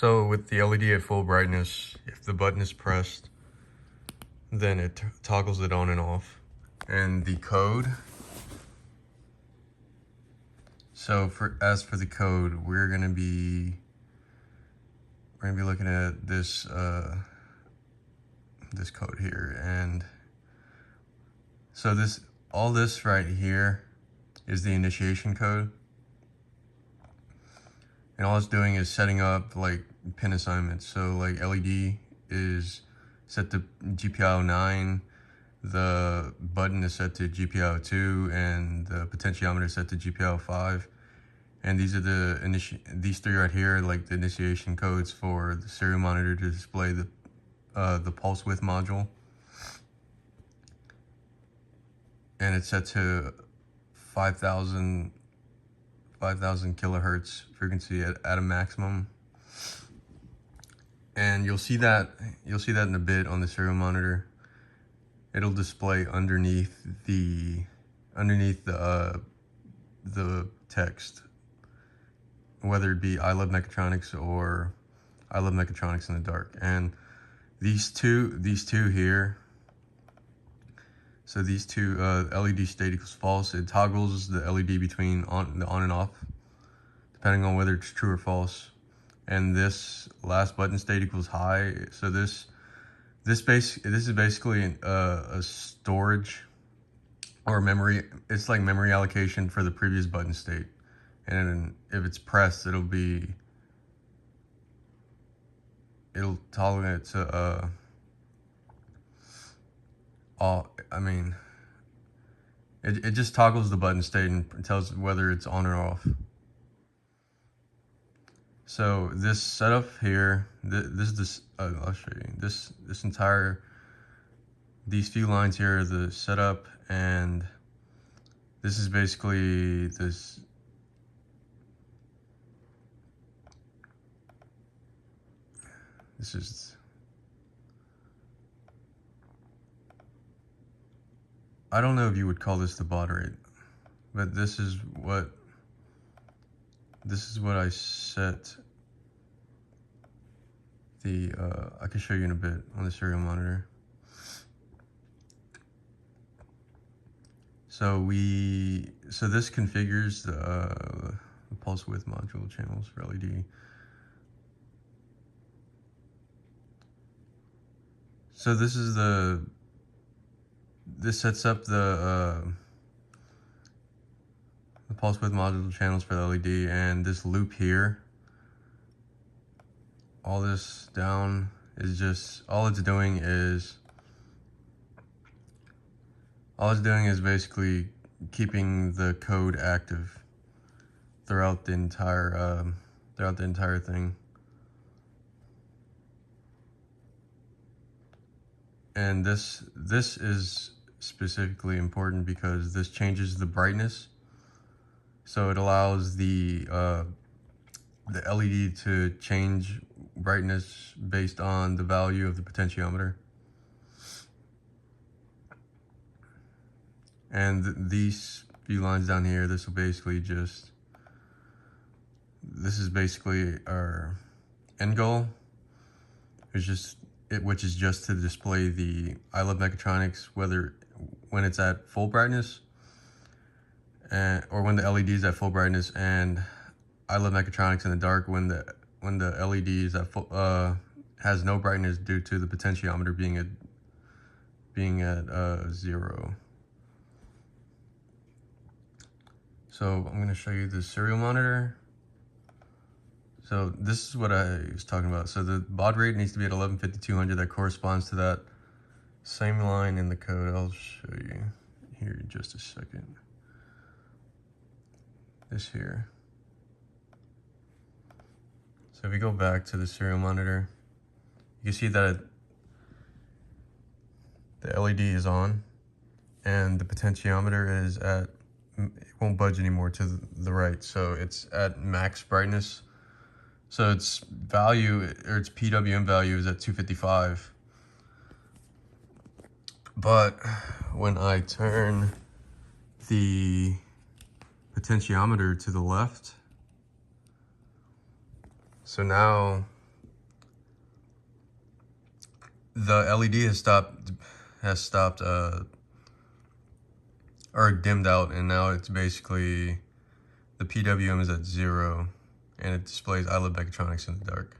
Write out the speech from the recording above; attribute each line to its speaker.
Speaker 1: So with the LED at full brightness, if the button is pressed, then it toggles it on and off. And the code, so as for the code, we're gonna be looking at this this code here. And so all this right here is the initiation code. And all it's doing is setting up like pin assignments. So like LED is set to GPIO 9, the button is set to GPIO 2, and the potentiometer is set to GPIO 5. And these are these three right here, like the initiation codes for the serial monitor to display the pulse width module. And it's set to 5,000 kilohertz frequency at a maximum. And you'll see that in a bit on the serial monitor. It'll display underneath the text, whether it be I love mechatronics or I love mechatronics in the dark. And these two here, so these two LED state equals false, it toggles the LED between the on and off, depending on whether it's true or false. And this last button state equals high. So this is basically a storage or memory. It's like memory allocation for the previous button state. And if it's pressed, it'll toggle it to it just toggles the button state and tells whether it's on or off. So this setup here, I'll show you. These few lines here are the setup, and this is basically this. I don't know if you would call this the baud rate, but this is what I set the, I can show you in a bit on the serial monitor. So this configures the pulse width module channels for LED. So this sets up the pulse width module channels for the LED, and this loop here, all this down is just, all it's doing is basically keeping the code active throughout the entire thing. And this is specifically important because this changes the brightness. So it allows the LED to change brightness based on the value of the potentiometer. And these few lines down here, this is basically our end goal, which is just to display the I love mechatronics, when it's at full brightness, or when the LED is at full brightness, and I love mechatronics in the dark when the LED is at has no brightness due to the potentiometer being at 0. So I'm going to show you the serial monitor. So this is what I was talking about. So the baud rate needs to be at 1150-200. That corresponds to that same line in the code. I'll show you here in just a second. This here. So if we go back to the serial monitor, you can see that the LED is on, and the potentiometer is it won't budge anymore to the right. So it's at max brightness. So its value, or its PWM value, is at 255. But when I turn the potentiometer to the left, so now the LED has stopped or dimmed out, and now it's basically the PWM is at 0, and it displays I love Mechatronics in the dark.